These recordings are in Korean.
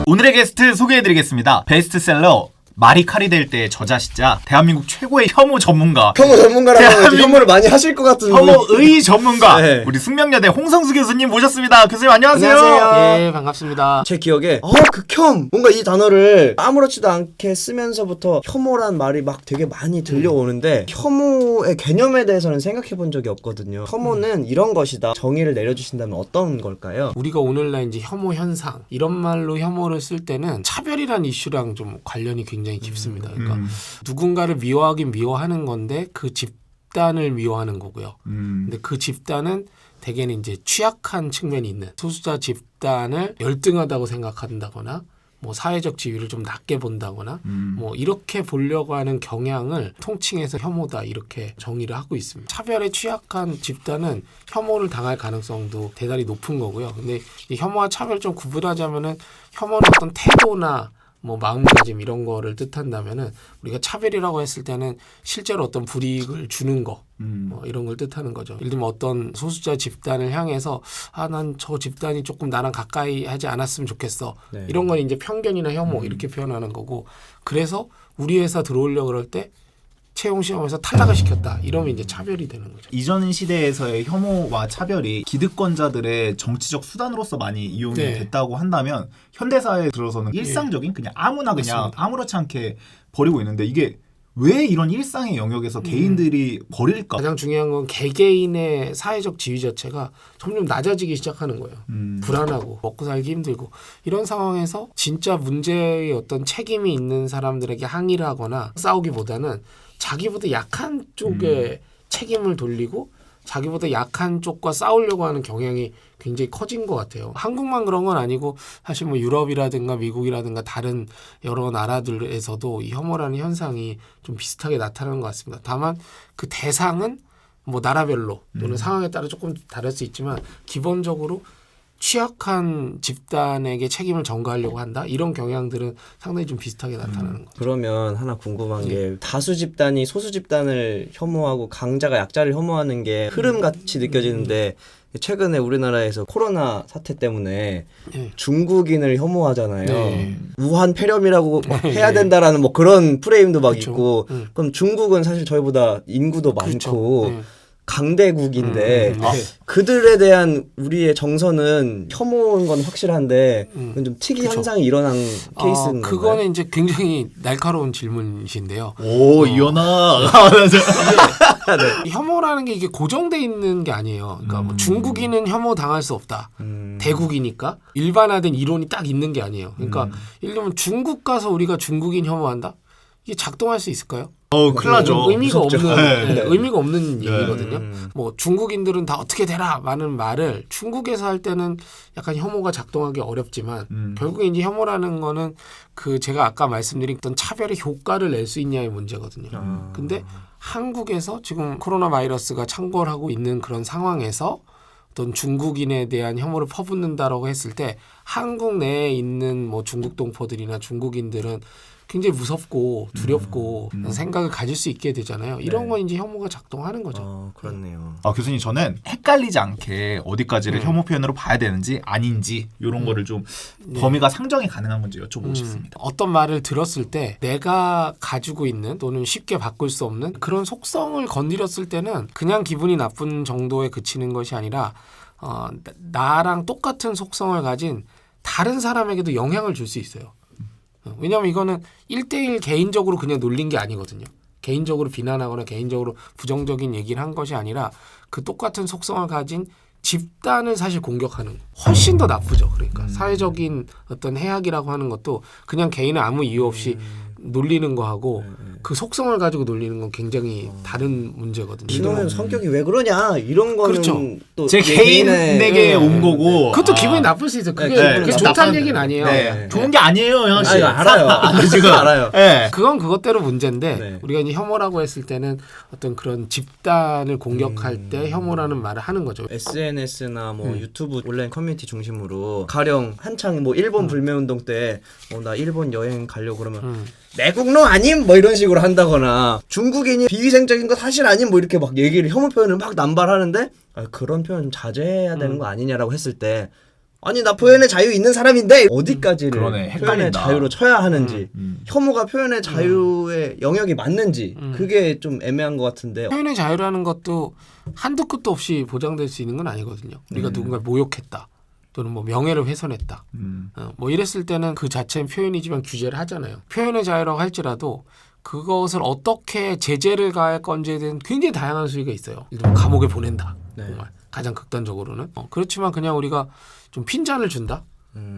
오늘의 게스트 소개해드리겠습니다. 베스트셀러 마리칼이 될 때의 저자시자 대한민국 최고의 혐오 전문가, 혐오 전문가라고 혐오를 많이 하실 것 같은 혐오의 전문가 네. 우리 숙명여대 홍성수 교수님 모셨습니다. 교수님 안녕하세요. 안녕하세요. 예, 반갑습니다. 제 기억에 극혐 뭔가 이 단어를 아무렇지도 않게 쓰면서부터 혐오란 말이 막 되게 많이 들려오는데 혐오의 개념에 대해서는 생각해 본 적이 없거든요. 혐오는 이런 것이다. 정의를 내려주신다면 어떤 걸까요? 우리가 오늘날 이제 혐오 현상 이런 말로 혐오를 쓸 때는 차별이란 이슈랑 좀 관련이 굉장히 깊습니다. 그러니까 누군가를 미워하긴 미워하는 건데 그 집단을 미워하는 거고요. 근데 그 집단은 대개는 이제 취약한 측면이 있는 소수자 집단을 열등하다고 생각한다거나 뭐 사회적 지위를 좀 낮게 본다거나 뭐 이렇게 보려고 하는 경향을 통칭해서 혐오다 이렇게 정의를 하고 있습니다. 차별에 취약한 집단은 혐오를 당할 가능성도 대단히 높은 거고요. 근데 이 혐오와 차별 좀 구분하자면은 혐오는 어떤 태도나 뭐 마음가짐 이런 거를 뜻한다면은 우리가 차별이라고 했을 때는 실제로 어떤 불이익을 주는 거 뭐 이런 걸 뜻하는 거죠. 예를 들면 어떤 소수자 집단을 향해서 난 저 집단이 조금 나랑 가까이 하지 않았으면 좋겠어. 네. 이런 건 이제 편견이나 혐오 이렇게 표현하는 거고, 그래서 우리 회사 들어오려고 그럴 때 채용 시험에서 탈락을 시켰다. 이러면 이제 차별이 되는 거죠. 이전 시대에서의 혐오와 차별이 기득권자들의 정치적 수단으로서 많이 이용이 네. 됐다고 한다면 현대사회에 들어서는 일상적인 그냥 아무나 그냥 맞습니다. 아무렇지 않게 버리고 있는데 이게 왜 이런 일상의 영역에서 개인들이 버릴까? 가장 중요한 건 개개인의 사회적 지위 자체가 점점 낮아지기 시작하는 거예요. 불안하고 먹고 살기 힘들고 이런 상황에서 진짜 문제의 어떤 책임이 있는 사람들에게 항의를 하거나 싸우기보다는 자기보다 약한 쪽에 책임을 돌리고 자기보다 약한 쪽과 싸우려고 하는 경향이 굉장히 커진 것 같아요. 한국만 그런 건 아니고 사실 뭐 유럽이라든가 미국이라든가 다른 여러 나라들에서도 이 혐오라는 현상이 좀 비슷하게 나타나는 것 같습니다. 다만 그 대상은 뭐 나라별로 또는 상황에 따라 조금 다를 수 있지만 기본적으로 취약한 집단에게 책임을 전가하려고 한다. 이런 경향들은 상당히 좀 비슷하게 나타나는 거죠. 그러면 하나 궁금한 게 다수 집단이 소수 집단을 혐오하고 강자가 약자를 혐오하는 게 흐름같이 느껴지는데 최근에 우리나라에서 코로나 사태 때문에 네. 중국인을 혐오하잖아요. 네. 우한 폐렴이라고 막 해야 된다라는 뭐 그런 프레임도 막 그쵸. 있고 그럼 중국은 사실 저희보다 인구도 그렇죠. 많고 네. 강대국인데 네. 그들에 대한 우리의 정서는 혐오인 건 확실한데 그건 좀 특이 그쵸. 현상이 일어난 케이스인 건가요? 그거는 이제 굉장히 날카로운 질문이신데요. 오 이현아. 이 혐오라는 게 이게 고정돼 있는 게 아니에요. 그러니까 뭐 중국인은 혐오 당할 수 없다. 대국이니까 일반화된 이론이 딱 있는 게 아니에요. 그러니까 예를 들면 중국 가서 우리가 중국인 혐오한다? 이게 작동할 수 있을까요? 큰일 나죠. 의미가 무섭죠. 없는 네. 의미가 없는 얘기거든요. 뭐 중국인들은 다 어떻게 되라 많은 말을 중국에서 할 때는 약간 혐오가 작동하기 어렵지만 결국에 이제 혐오라는 거는 그 제가 아까 말씀드린 차별의 효과를 낼 수 있냐의 문제거든요. 근데 한국에서 지금 코로나 바이러스가 창궐하고 있는 그런 상황에서 어떤 중국인에 대한 혐오를 퍼붓는다라고 했을 때 한국 내에 있는 뭐 중국 동포들이나 중국인들은 굉장히 무섭고 두렵고 생각을 가질 수 있게 되잖아요. 이런 건 이제 혐오가 작동하는 거죠. 그렇네요. 교수님 저는 헷갈리지 않게 어디까지를 혐오 표현으로 봐야 되는지 아닌지 이런 거를 좀 범위가 상정이 가능한 건지 여쭤보고 싶습니다. 어떤 말을 들었을 때 내가 가지고 있는 또는 쉽게 바꿀 수 없는 그런 속성을 건드렸을 때는 그냥 기분이 나쁜 정도에 그치는 것이 아니라 나랑 똑같은 속성을 가진 다른 사람에게도 영향을 줄 수 있어요. 왜냐하면 이거는 1대1 개인적으로 그냥 놀린 게 아니거든요. 개인적으로 비난하거나 개인적으로 부정적인 얘기를 한 것이 아니라 그 똑같은 속성을 가진 집단을 사실 공격하는 거. 훨씬 더 나쁘죠. 그러니까 사회적인 어떤 해악이라고 하는 것도 그냥 개인을 아무 이유 없이 놀리는 거하고 그 속성을 가지고 놀리는 건 굉장히 다른 문제거든요. 이놈의 성격이 왜 그러냐 이런 거는 그렇죠. 또 제 개인의 개인에게 온 거고 그것도 기분이 나쁠 수 있어요. 그게, 네, 그게 네. 좋다는 얘기는 아니에요. 네. 좋은 게 아니에요, 형 씨. 알아요. 지금 알아요. 네. 그건 그것대로 문제인데 네. 우리가 이제 혐오라고 했을 때는 어떤 그런 집단을 공격할 때 혐오라는 말을 하는 거죠. SNS나 뭐 유튜브 온라인 커뮤니티 중심으로 가령 한창 뭐 일본 불매운동 때 나 일본 여행 가려고 그러면 내국노 아님 뭐 이런 식으로 한다거나 중국인이 비위생적인 거 사실 아님 뭐 이렇게 막 얘기를 혐오 표현을 막 남발하는데 그런 표현 좀 자제해야 되는 거 아니냐라고 했을 때 아니 나 표현의 자유 있는 사람인데 어디까지를 그러네, 표현의 헷갈린다. 자유로 쳐야 하는지 음. 혐오가 표현의 자유의 영역이 맞는지 그게 좀 애매한 것 같은데 표현의 자유라는 것도 한도 끝도 없이 보장될 수 있는 건 아니거든요. 우리가 누군가를 모욕했다 또는 뭐 명예를 훼손했다 뭐 이랬을 때는 그 자체는 표현이지만 규제를 하잖아요. 표현의 자유라고 할지라도 그것을 어떻게 제재를 가할 건지에 대한 굉장히 다양한 수위가 있어요. 예를 들면 감옥에 보낸다. 네. 정말 가장 극단적으로는 그렇지만 그냥 우리가 좀 핀잔을 준다.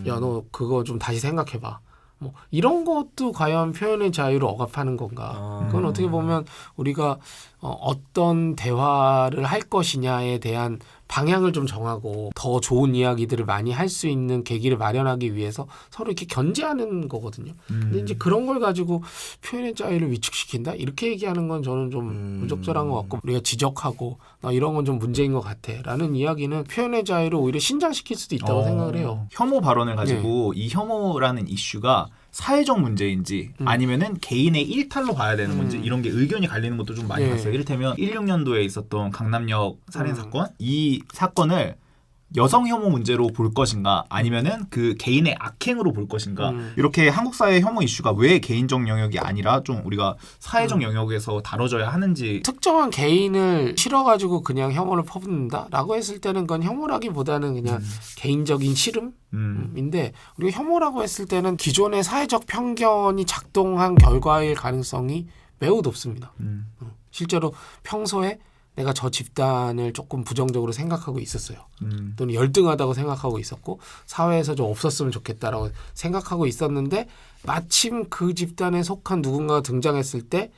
야 너 그거 좀 다시 생각해봐. 뭐 이런 것도 과연 표현의 자유를 억압하는 건가? 그건 어떻게 보면 우리가 어떤 대화를 할 것이냐에 대한 방향을 좀 정하고 더 좋은 이야기들을 많이 할 수 있는 계기를 마련하기 위해서 서로 이렇게 견제하는 거거든요. 근데 이제 그런 걸 가지고 표현의 자유를 위축시킨다? 이렇게 얘기하는 건 저는 좀 부적절한 것 같고 우리가 지적하고 나 이런 건 좀 문제인 것 같아 라는 이야기는 표현의 자유를 오히려 신장시킬 수도 있다고 생각을 해요. 혐오 발언을 가지고 이 혐오라는 이슈가 사회적 문제인지 아니면은 개인의 일탈로 봐야 되는 건지 이런 게 의견이 갈리는 것도 좀 많이 예. 봤어요. 이를테면 16년도에 있었던 강남역 살인 사건, 이 사건을 여성 혐오 문제로 볼 것인가 아니면은 그 개인의 악행으로 볼 것인가 이렇게 한국 사회 혐오 이슈가 왜 개인적 영역이 아니라 좀 우리가 사회적 영역에서 다뤄져야 하는지 특정한 개인을 싫어가지고 그냥 혐오를 퍼붓는다라고 했을 때는 그건 혐오라기보다는 그냥 개인적인 싫음인데 우리가 혐오라고 했을 때는 기존의 사회적 편견이 작동한 결과일 가능성이 매우 높습니다. 실제로 평소에 내가 저 집단을 조금 부정적으로 생각하고 있었어요. 또는 열등하다고 생각하고 있었고 사회에서 좀 없었으면 좋겠다라고 생각하고 있었는데 마침 그 집단에 속한 누군가가 등장했을 때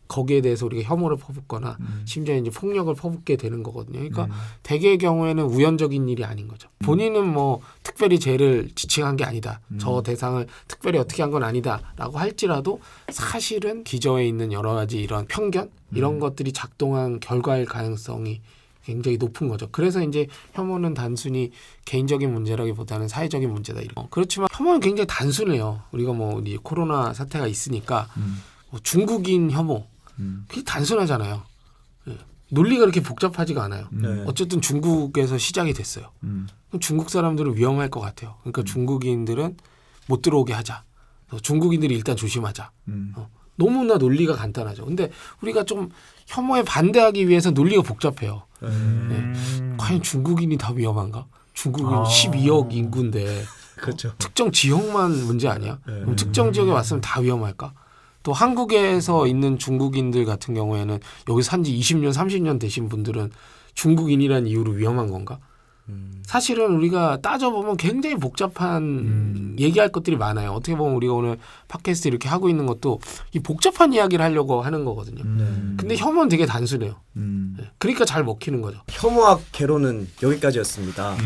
거기에 대해서 우리가 혐오를 퍼붓거나 심지어 이제 폭력을 퍼붓게 되는 거거든요. 그러니까 대개의 경우에는 우연적인 일이 아닌 거죠. 본인은 뭐 특별히 죄를 지칭한 게 아니다. 저 대상을 특별히 어떻게 한 건 아니다라고 할지라도 사실은 기저에 있는 여러 가지 이런 편견 이런 것들이 작동한 결과일 가능성이 굉장히 높은 거죠. 그래서 이제 혐오는 단순히 개인적인 문제라기보다는 사회적인 문제다. 그렇지만 혐오는 굉장히 단순해요. 우리가 뭐 이 코로나 사태가 있으니까 뭐 중국인 혐오 그게 단순하잖아요. 예. 논리가 그렇게 복잡하지가 않아요. 네. 어쨌든 중국에서 시작이 됐어요. 그럼 중국 사람들은 위험할 것 같아요. 그러니까 중국인들은 못 들어오게 하자. 중국인들이 일단 조심하자. 너무나 논리가 간단하죠. 근데 우리가 좀 혐오에 반대하기 위해서 논리가 복잡해요. 과연 중국인이 다 위험한가? 중국인 12억 인구인데 그렇죠. 특정 지역만 문제 아니야? 그럼 특정 지역에 왔으면 다 위험할까? 또 한국에서 있는 중국인들 같은 경우에는 여기 산지 20년, 30년 되신 분들은 중국인이라는 이유로 위험한 건가? 사실은 우리가 따져보면 굉장히 복잡한 얘기할 것들이 많아요. 어떻게 보면 우리가 오늘 팟캐스트 이렇게 하고 있는 것도 이 복잡한 이야기를 하려고 하는 거거든요. 근데 혐오는 되게 단순해요. 그러니까 잘 먹히는 거죠. 혐오학 개론은 여기까지였습니다.